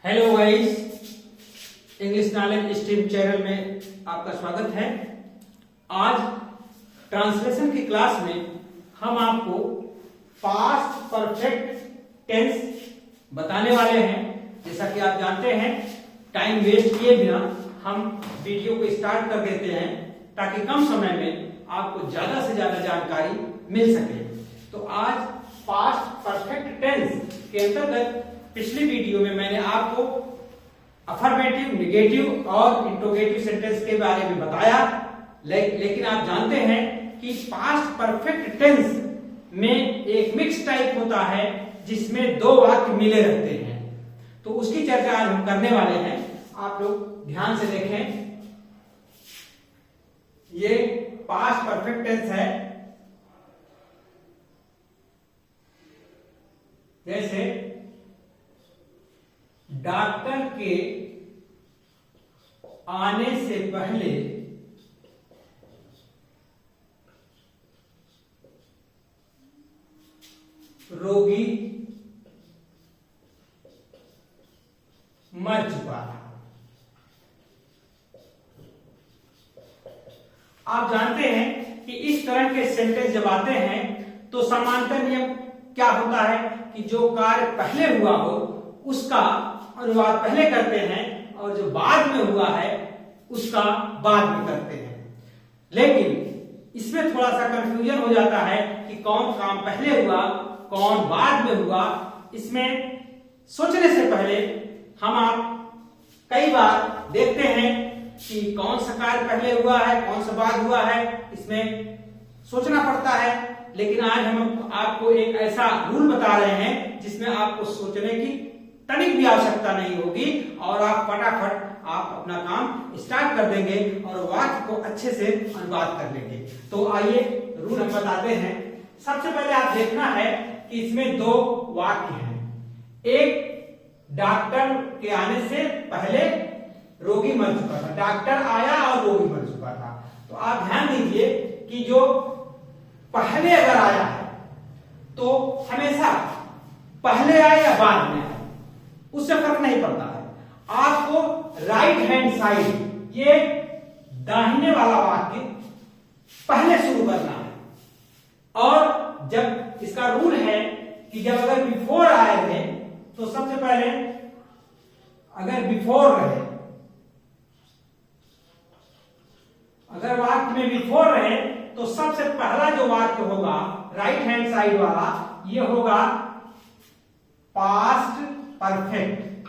Hello guys, English knowledge stream channel में आपका स्वागत है। आज ट्रांसलेशन की क्लास में हम आपको पास्ट परफेक्ट टेंस बताने वाले हैं। जैसा कि आप जानते हैं, टाइम वेस्ट किए बिना हम वीडियो को स्टार्ट कर देते हैं ताकि कम समय में आपको ज्यादा से ज्यादा जानकारी मिल सके। तो आज पास्ट परफेक्ट टेंस के अंतर्गत पिछली वीडियो में मैंने आपको अफर्मेटिव, नेगेटिव और इंट्रोगेटिव सेंटेंस के बारे में बताया, लेकिन आप जानते हैं कि पास्ट परफेक्ट टेंस में एक मिक्स टाइप होता है जिसमें दो वाक्य मिले रहते हैं। तो उसकी चर्चा आज हम करने वाले हैं। आप लोग ध्यान से देखें, ये पास्ट परफेक्ट टेंस है। जैसे डॉक्टर के आने से पहले रोगी मर चुका था। आप जानते हैं कि इस तरह के सेंटेंस जब आते हैं तो समांतर नियम क्या होता है कि जो कार्य पहले हुआ हो उसका अनुवाद पहले करते हैं और जो बाद में हुआ है उसका बाद में करते हैं। लेकिन इसमें थोड़ा सा कंफ्यूजन हो जाता है कि कौन काम पहले हुआ, कौन बाद में हुआ। इसमें सोचने से पहले हम आप कई बार देखते हैं कि कौन सा कार्य पहले हुआ है, कौन सा बाद हुआ है, इसमें सोचना पड़ता है। लेकिन आज हम आपको एक ऐसा रूल बता रहे हैं जिसमें आपको सोचने की तनिक भी आवश्यकता नहीं होगी और आप फटाफट आप अपना काम स्टार्ट कर देंगे और वाक्य को अच्छे से अनुवाद कर लेंगे। तो आइए रूल हम बताते हैं। सबसे पहले आप देखना है कि इसमें दो वाक्य हैं। एक, डॉक्टर के आने से पहले रोगी मर चुका था। डॉक्टर आया और रोगी मर चुका था। तो आप ध्यान दीजिए कि जो पहले अगर आया है तो हमेशा पहले आए या बाद में आए उससे फर्क नहीं पड़ता है। आपको राइट हैंड साइड, ये दाहिने वाला वाक्य पहले शुरू करना है। और जब इसका रूल है कि जब अगर बिफोर आए थे तो सबसे पहले अगर बिफोर रहे, अगर वाक्य में बिफोर रहे तो सबसे पहला जो वाक्य होगा राइट हैंड साइड वाला, ये होगा past perfect.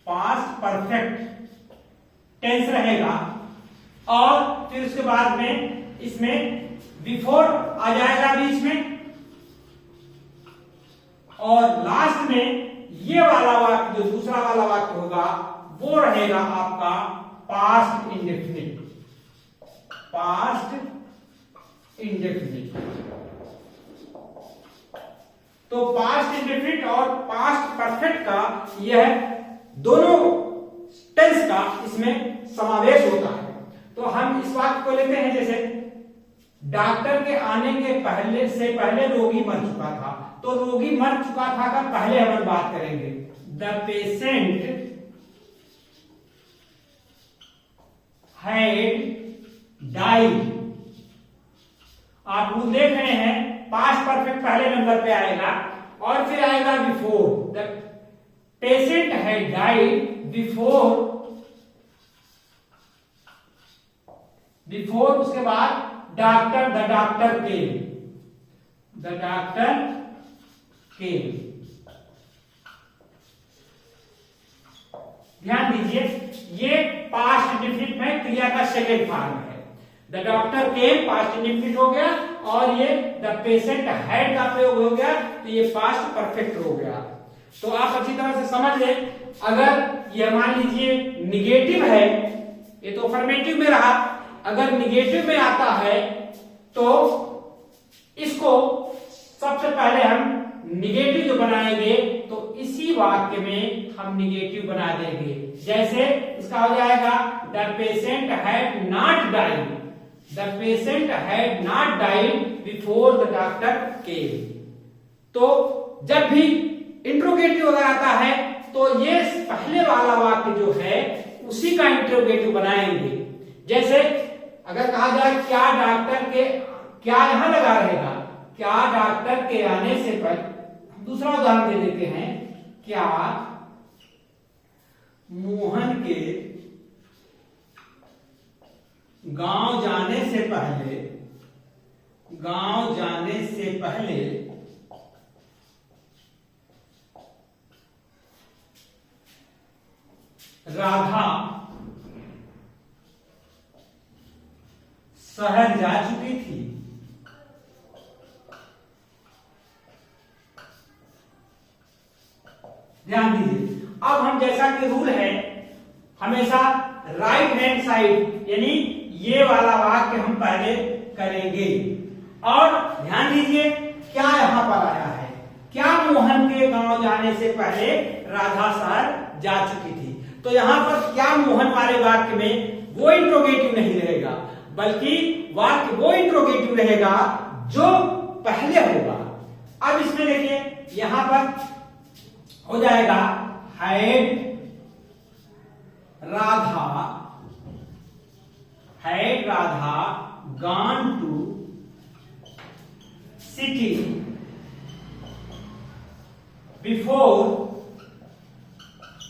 Past perfect tense रहेगा और फिर उसके बाद में इसमें बिफोर आ जाएगा बीच में और लास्ट में ये वाला वाक्य जो दूसरा वाला वाक्य होगा वो रहेगा आपका पास्ट इंडेफिनिट। Past indefinite. तो पास्ट इंडेफिनिट और पास्ट परफेक्ट का यह दोनों टेंस का इसमें समावेश होता है। तो हम इस वाक्य को लेते हैं, जैसे डॉक्टर के आने के पहले से पहले रोगी मर चुका था। तो रोगी मर चुका था का पहले हम बात करेंगे। The patient had died. आप लोग देख रहे हैं पास्ट परफेक्ट पहले नंबर पे आएगा और फिर आएगा before. The patient had died before उसके बाद doctor, the doctor came. The doctor केम। ध्यान दीजिए, ये पास्ट इंडेफिनिट में क्रिया का सेकेंड फॉर्म है। The doctor came past indefinite हो गया और ये द पेशेंट हैड का प्रयोग हो गया तो ये पास्ट परफेक्ट हो गया। तो आप अच्छी तरह से समझ लें, अगर ये मान लीजिए निगेटिव है, ये तो अफर्मेटिव में रहा, अगर निगेटिव में आता है तो इसको सबसे पहले हम निगेटिव जो बनाएंगे तो इसी वाक्य में हम निगेटिव बना देंगे। जैसे इसका हो जाएगा the patient had not died. The patient had not died before the doctor केम। तो जब भी इंट्रोगेटिव अगर आता है तो ये पहले वाला वाक्य जो है उसी का इंट्रोगेटिव बनाएंगे। जैसे अगर कहा जाए क्या डॉक्टर के, क्या यहां लगा रहेगा, क्या डॉक्टर के आने से पहले, दूसरा उदाहरण दे देते हैं, क्या मोहन के गांव जाने से पहले राधा शहर जा चुकी थी। ध्यान दीजिए, अब हम जैसा कि रूल है हमेशा राइट हैंड साइड यानी ये वाला वाक्य हम पहले करेंगे। और ध्यान दीजिए क्या यहां पर आया है, क्या मोहन के गांव जाने से पहले राधा शहर जा चुकी थी। तो यहां पर क्या मोहन वाले वाक्य में वो इंट्रोगेटिव नहीं रहेगा, बल्कि वाक्य वो इंट्रोगेटिव रहेगा जो पहले होगा। अब इसमें देखिए यहां पर हो जाएगा had Radha gone to city before.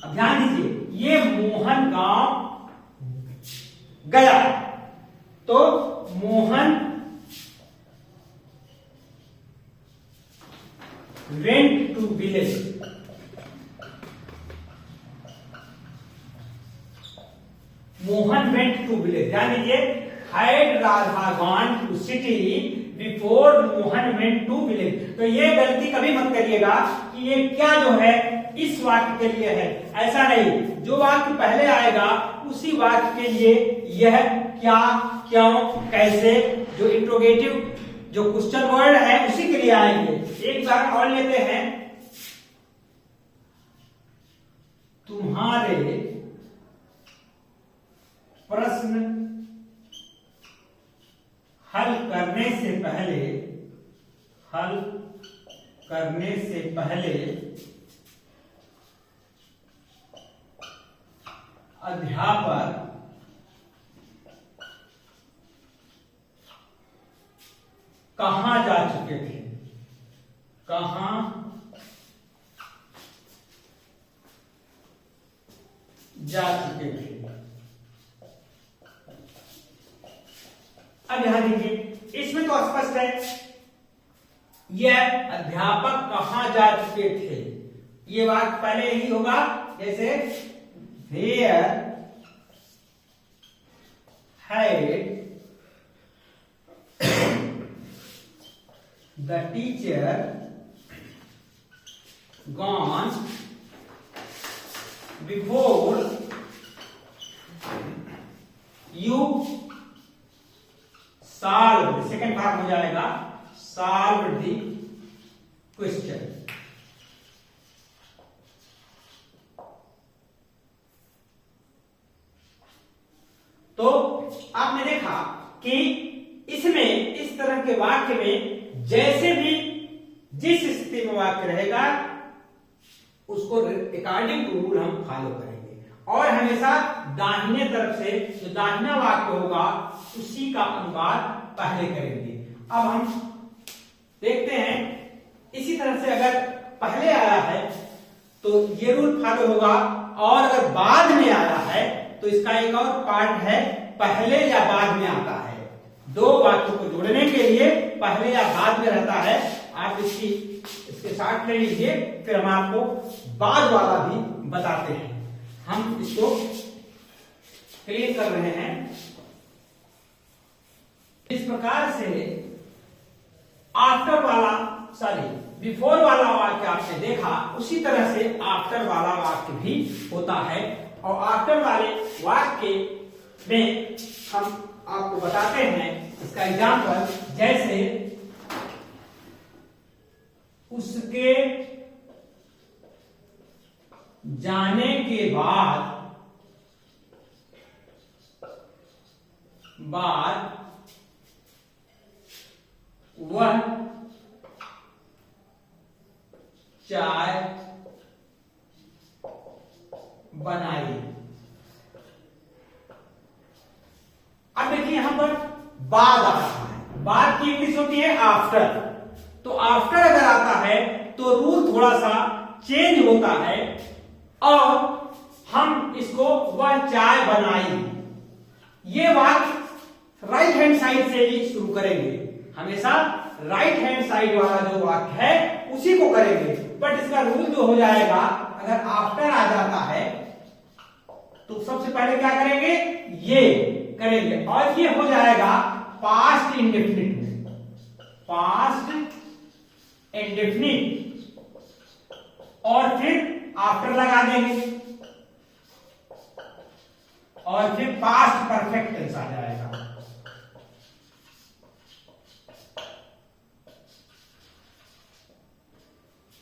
अब ध्यान दीजिए ये मोहन गांव गया, तो Mohan went to village. Mohan went to village, ध्यान दीजिए had Radha gone to city before Mohan went to village. तो ये गलती कभी मत करिएगा कि ये क्या जो है इस वाक्य के लिए है, ऐसा नहीं। जो वाक्य पहले आएगा उसी वाक्य के लिए यह क्या, क्यों, कैसे, जो इंट्रोगेटिव जो क्वेश्चन वर्ड है उसी के लिए आएंगे। एक उदाहरण और लेते हैं, तुम्हारे प्रश्न हल करने से पहले अध्यापक कहां जा चुके थे, कहां जा चुके थे। अब यहां देखिए इसमें तो स्पष्ट है यह अध्यापक कहां जा चुके थे, ये बात पहले ही होगा। जैसे where had the teacher gone before you solved, second part हो जाएगा solved the question। तो आपने देखा कि इसमें इस तरह के वाक्य में जैसे भी जिस स्थिति में वाक्य रहेगा उसको अकॉर्डिंग टू रूल हम फॉलो करेंगे, और हमेशा दाहिने तरफ से जो दाहिना वाक्य होगा उसी का अनुवाद पहले करेंगे। अब हम देखते हैं इसी तरह से अगर पहले आया है तो ये रूल फॉलो होगा, और अगर बाद में आया है तो इसका एक और पार्ट है पहले या बाद में आता है। दो वाक्यों को जोड़ने के लिए पहले या बाद में रहता है। आप इसके साथ ले लीजिए, फिर हम आपको बाद वाला भी बताते हैं। हम इसको क्लियर कर रहे हैं। इस प्रकार से आफ्टर वाला बिफोर वाला वाक्य आपने देखा, उसी तरह से आफ्टर वाला वाक्य भी होता है। और आफ्टर वाले वाक्य में हम आपको बताते हैं इसका एग्जाम्पल, जैसे उसके जाने के बाद वह चाय बनाई। अब देखिए यहां पर बाद आता है, बाद की इंग्लिश होती है आफ्टर। तो आफ्टर अगर आता है तो रूल थोड़ा सा चेंज होता है और हम इसको वह चाय बनाई, ये वाक्य राइट हैंड साइड से ही शुरू करेंगे। हमेशा राइट हैंड साइड वाला जो वाक्य है उसी को करेंगे। बट इसका रूल जो हो जाएगा, अगर आफ्टर आ जाता है तो सबसे पहले क्या करेंगे, ये करेंगे और ये हो जाएगा पास्ट इंडेफिनिट में, पास्ट इंडेफिनिट और फिर आफ्टर लगा देंगे और फिर पास्ट परफेक्ट टेंस आ जाएगा।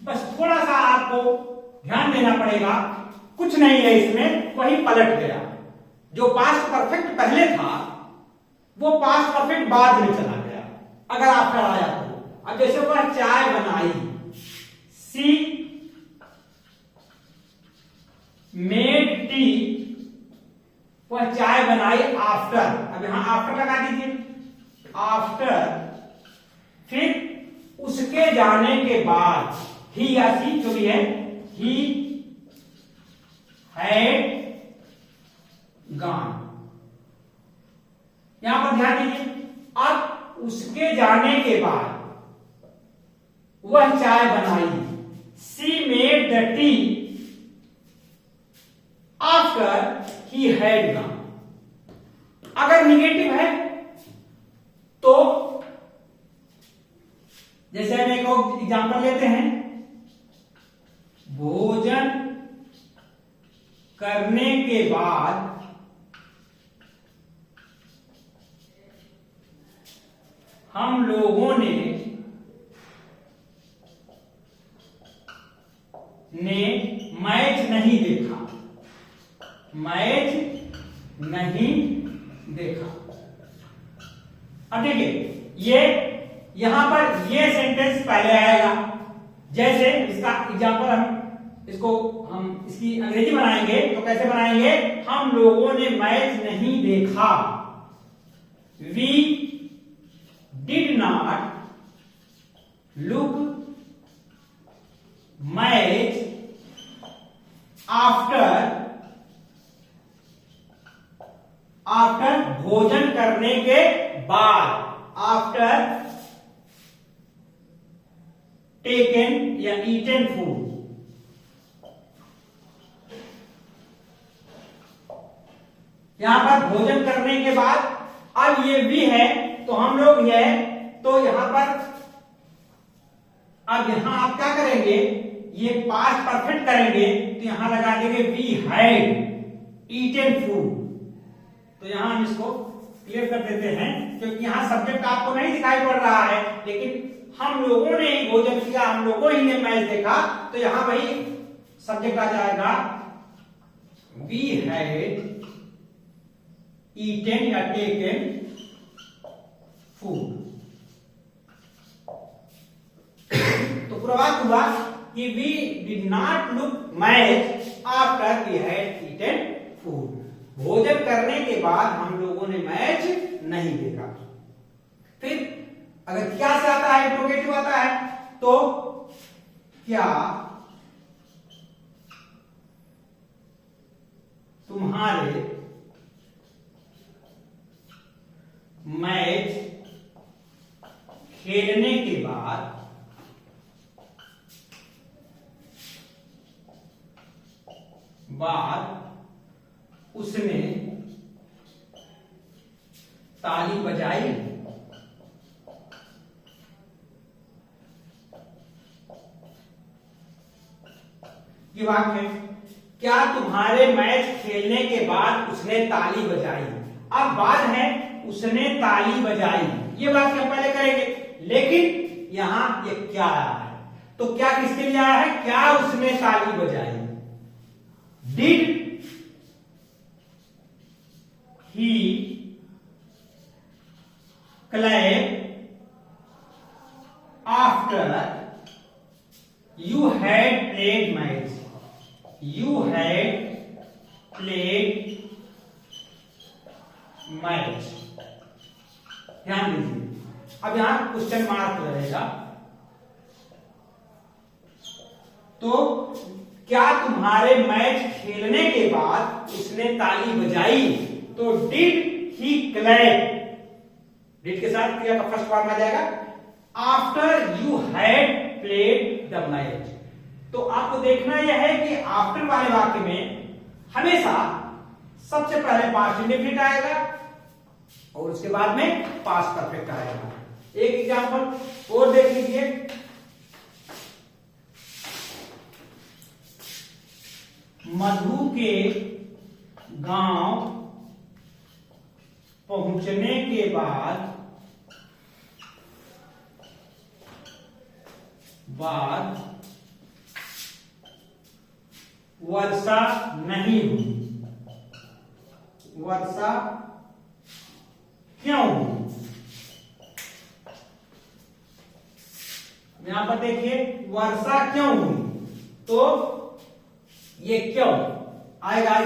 बस थोड़ा सा आपको ध्यान देना पड़ेगा, कुछ नहीं है इसमें, वही पलट गया। जो पास्ट परफेक्ट पहले था वो पास्ट परफेक्ट बाद में चला गया अगर आफ्टर आया तो। अब जैसे वह चाय बनाई, सी मेड टी, वह चाय बनाई आफ्टर। अब यहां आफ्टर लगा दीजिए, आफ्टर, फिर उसके जाने के बाद, ही या सी जो भी है, ही हैड गॉन। यहां पर ध्यान दीजिए, अब उसके जाने के बाद वह चाय बनाई, सी made the T after he had gone. अगर निगेटिव है तो जैसे हम एक और एग्जांपल लेते हैं, भोजन करने के बाद हम लोगों ने मैच नहीं देखा, मैच नहीं देखा। अब देखिए ये यहां पर ये सेंटेंस पहले आएगा। जैसे इसका एग्जांपल हम इसकी अंग्रेजी बनाएंगे तो कैसे बनाएंगे, हम लोगों ने मैच नहीं देखा, we did not look match after भोजन करने के बाद, आफ्टर टेकन या ईटन फूड। यहां पर भोजन करने के बाद, अब ये भी है तो हम लोग ये तो यहां पर, अब यहां आप क्या करेंगे, ये पास्ट परफेक्ट करेंगे तो यहां लगा देंगे वी हैड ईटन फूड। तो यहां हम इसको क्लियर कर देते हैं क्योंकि यहां सब्जेक्ट आपको नहीं दिखाई पड़ रहा है, लेकिन हम लोगों ने ही भोजन किया, हम लोगों ही ने मैच देखा, तो यहां वही सब्जेक्ट आ जाएगा, वी हैड ईटन या टेकन फूड। तो पूरा बात हुआ कि we did not look match after we had eaten food. भोजन करने के बाद हम लोगों ने मैच नहीं देखा। फिर अगर क्या से आता है, इंट्रोगेटिव आता है, तो क्या तुम्हारे मैच खेलने के बाद उसने ताली बजाई। ये वाक्य है, क्या तुम्हारे मैच खेलने के बाद उसने ताली बजाई। अब बात है उसने ताली बजाई, ये वाक्य हम पहले करेंगे, लेकिन यहां ये क्या आया है, तो क्या किसके लिए आया है, क्या उसने ताली बजाई। Did he clap after you had played match, you had match. ध्यान दीजिए, अब यहां क्वेश्चन मार्क रहेगा। तो क्या तुम्हारे मैच खेलने के बाद उसने ताली बजाई? तो डिड ही क्लैप, डिड के साथ क्रिया का फर्स्ट फॉर्म आ जाएगा after you had played the match. तो आपको देखना यह है कि आफ्टर वाले वाक्य में हमेशा सबसे पहले पास्ट इंडेफिनिट आएगा और उसके बाद में पास्ट परफेक्ट आएगा। एक एग्जांपल और देख लीजिए, मधु के गांव पहुंचने के बाद वर्षा नहीं हुई। वर्षा क्यों हुई? यहां पर देखिए वर्षा क्यों हुई, तो ये क्यों आएगा,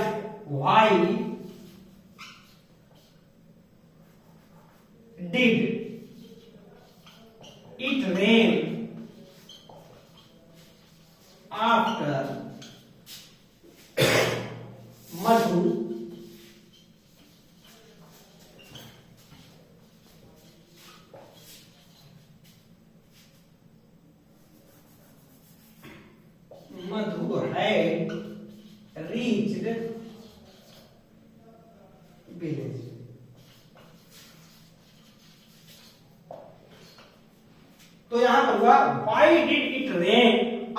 why did it rain after Madhu had reached village। तो यहां पर हुआ why did it rain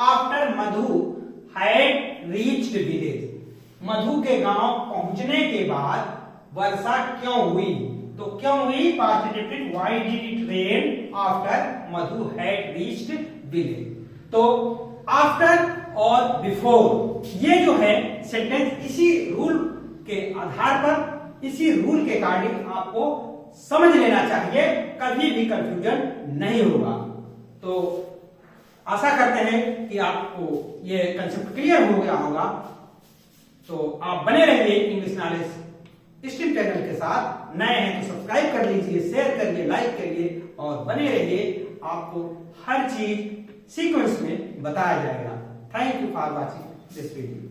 after Madhu had reached village। मधु के गांव पहुंचने के बाद वर्षा क्यों हुई? तो क्यों हुई past indefinite why did it rain after Madhu had reached village। तो आफ्टर और बिफोर ये जो है सेंटेंस इसी रूल के आधार पर, इसी रूल के अकॉर्डिंग आपको समझ लेना चाहिए, कभी भी कंफ्यूजन नहीं होगा। तो आशा करते हैं कि आपको ये कंसेप्ट क्लियर हो गया होगा। तो आप बने रहिए इंग्लिश नॉलेज स्ट्रीम चैनल के साथ। नए हैं तो सब्सक्राइब कर लीजिए, शेयर करिए, लाइक करिए और बने रहिए। आपको हर चीज सीक्वेंस में बताया जाएगा। Thank you for watching this video.